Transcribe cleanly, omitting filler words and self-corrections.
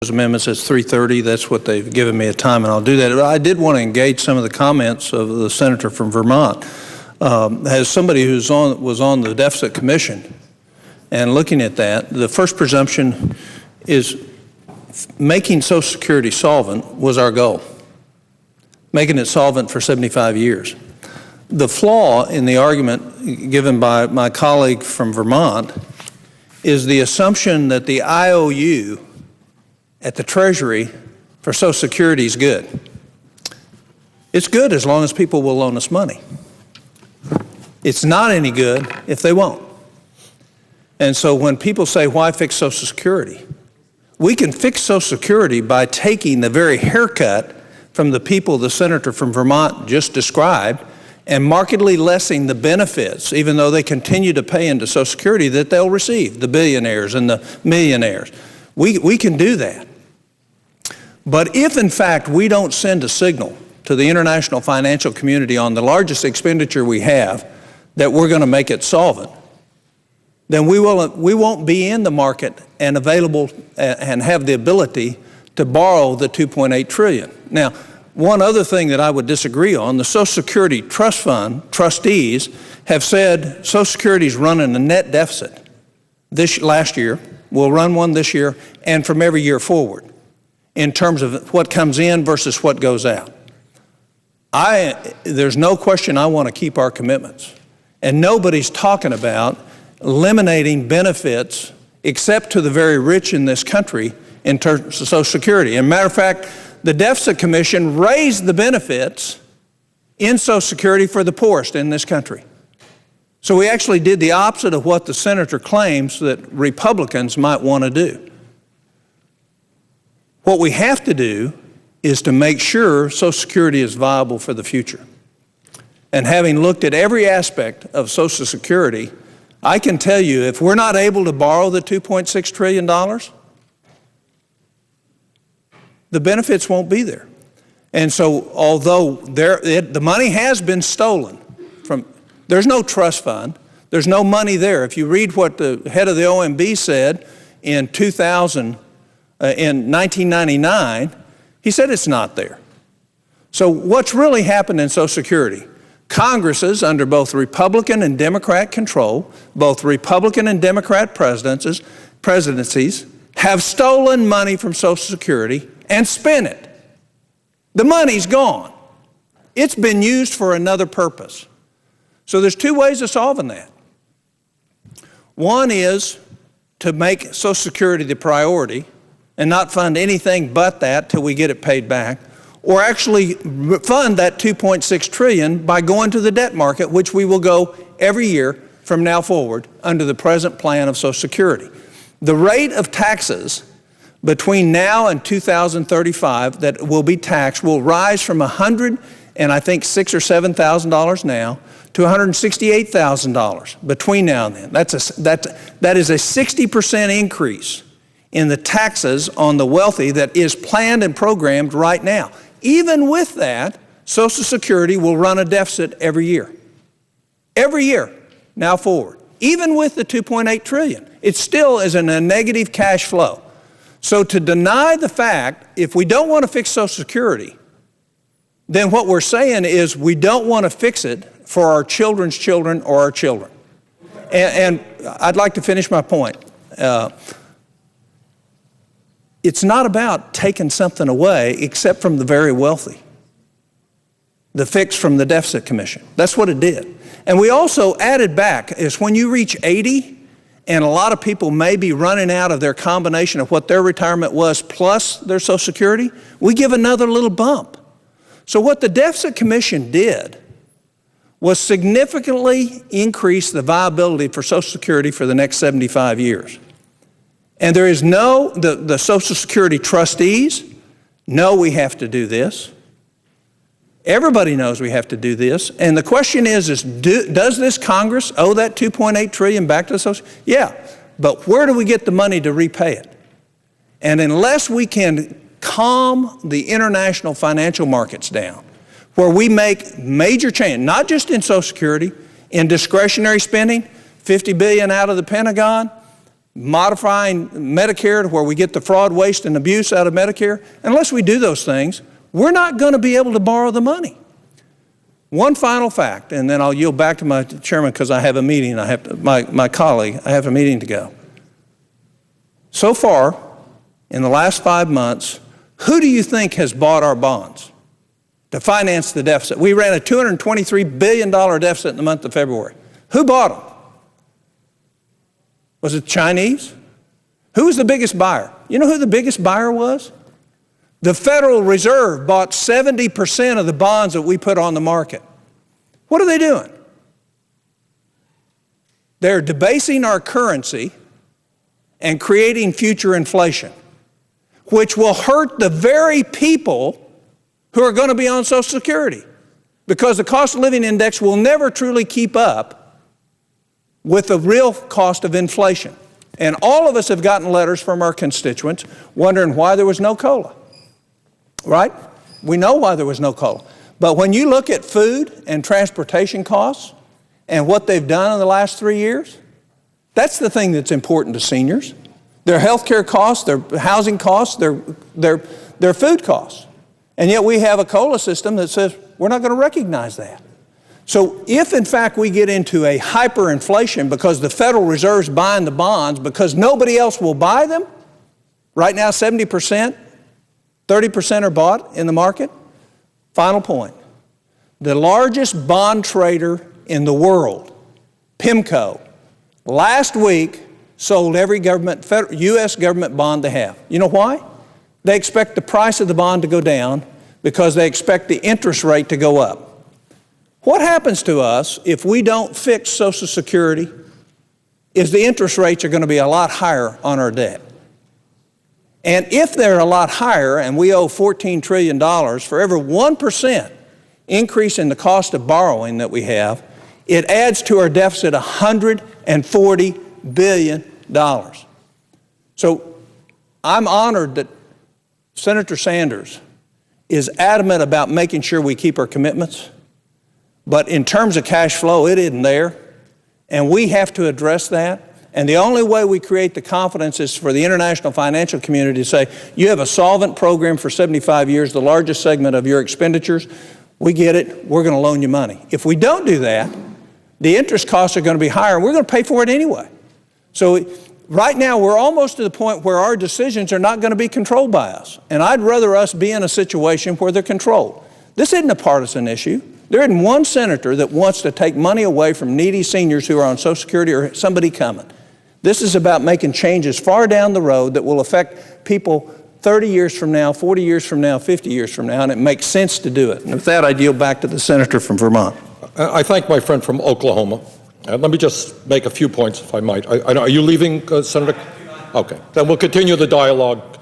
Those amendments at 3:30. That's what they've given me a time, and I'll do that. But I did want to engage some of the comments of the senator from Vermont. As somebody was on the deficit commission and looking at that, the first presumption is making Social Security solvent was our goal, making it solvent for 75 years. The flaw in the argument given by my colleague from Vermont is the assumption that the IOU at the Treasury for Social Security is good. It's good as long as people will loan us money. It's not any good if they won't. And so when people say, why fix Social Security? We can fix Social Security by taking the very haircut from the people the senator from Vermont just described and markedly lessening the benefits, even though they continue to pay into Social Security, that they'll receive, the billionaires and the millionaires. We can do that. But if, in fact, we don't send a signal to the international financial community on the largest expenditure we have that we're going to make it solvent, then we won't be in the market and available and have the ability to borrow the $2.8 trillion. Now, one other thing that I would disagree on, the Social Security Trust Fund trustees have said Social Security is running a net deficit last year, we'll run one this year, and from every year forward in terms of what comes in versus what goes out. There's no question I want to keep our commitments. And nobody's talking about eliminating benefits except to the very rich in this country in terms of Social Security. As a matter of fact, the Deficit Commission raised the benefits in Social Security for the poorest in this country. So we actually did the opposite of what the senator claims that Republicans might want to do. What we have to do is to make sure Social Security is viable for the future. And having looked at every aspect of Social Security, I can tell you if we're not able to borrow the $2.6 trillion, the benefits won't be there. And so although the money has been stolen from, there's no trust fund, there's no money there. If you read what the head of the OMB said in 1999, he said it's not there. So what's really happened in Social Security? Congresses under both Republican and Democrat control, both Republican and Democrat presidencies have stolen money from Social Security and spent it. The money's gone. It's been used for another purpose. So there's two ways of solving that. One is to make Social Security the priority and not fund anything but that till we get it paid back, or actually fund that $2.6 trillion by going to the debt market, which we will go every year from now forward under the present plan of Social Security. The rate of taxes between now and 2035 that will be taxed will rise from $106,000 or $7,000 now to $168,000 between now and then. That is a 60% increase in the taxes on the wealthy that is planned and programmed right now. Even with that, Social Security will run a deficit every year. Every year, now forward. Even with the $2.8 trillion, it still is in a negative cash flow. So to deny the fact, if we don't want to fix Social Security, then what we're saying is we don't want to fix it for our children's children or our children. And I'd like to finish my point. It's not about taking something away except from the very wealthy. The fix from the Deficit Commission. That's what it did. And we also added back is when you reach 80, and a lot of people may be running out of their combination of what their retirement was plus their Social Security, we give another little bump. So what the Deficit Commission did was significantly increase the viability for Social Security for the next 75 years. And there is the Social Security trustees know we have to do this. Everybody knows we have to do this. And the question is does this Congress owe that $2.8 trillion back to the Social? Yeah, but where do we get the money to repay it? And unless we can calm the international financial markets down, where we make major change, not just in Social Security, in discretionary spending, $50 billion out of the Pentagon, modifying Medicare to where we get the fraud, waste, and abuse out of Medicare, unless we do those things, we're not going to be able to borrow the money. One final fact, and then I'll yield back to my chairman because I have a meeting. My colleague, I have a meeting to go. So far, in the last 5 months, who do you think has bought our bonds to finance the deficit? We ran a $223 billion deficit in the month of February. Who bought them? Was it Chinese? Who was the biggest buyer? You know who the biggest buyer was? The Federal Reserve bought 70% of the bonds that we put on the market. What are they doing? They're debasing our currency and creating future inflation, which will hurt the very people who are going to be on Social Security, because the cost of living index will never truly keep up with the real cost of inflation. And all of us have gotten letters from our constituents wondering why there was no COLA. Right? We know why there was no COLA. But when you look at food and transportation costs and what they've done in the last 3 years, that's the thing that's important to seniors. Their health care costs, their housing costs, their food costs. And yet we have a COLA system that says we're not going to recognize that. So if, in fact, we get into a hyperinflation because the Federal Reserve's buying the bonds because nobody else will buy them, right now 70%, 30% are bought in the market. Final point. The largest bond trader in the world, PIMCO, last week sold every U.S. government bond they have. You know why? They expect the price of the bond to go down because they expect the interest rate to go up. What happens to us if we don't fix Social Security is the interest rates are going to be a lot higher on our debt. And if they're a lot higher and we owe $14 trillion, for every 1% increase in the cost of borrowing that we have, it adds to our deficit $140 billion. So I'm honored that Senator Sanders is adamant about making sure we keep our commitments. But in terms of cash flow, it isn't there. And we have to address that. And the only way we create the confidence is for the international financial community to say, you have a solvent program for 75 years, the largest segment of your expenditures. We get it. We're going to loan you money. If we don't do that, the interest costs are going to be higher, and we're going to pay for it anyway. So right now, we're almost to the point where our decisions are not going to be controlled by us. And I'd rather us be in a situation where they're controlled. This isn't a partisan issue. There isn't one senator that wants to take money away from needy seniors who are on Social Security or somebody coming. This is about making changes far down the road that will affect people 30 years from now, 40 years from now, 50 years from now, and it makes sense to do it. And with that, I yield back to the senator from Vermont. I thank my friend from Oklahoma. Let me just make a few points, if I might. Are you leaving, Senator? Okay. Then we'll continue the dialogue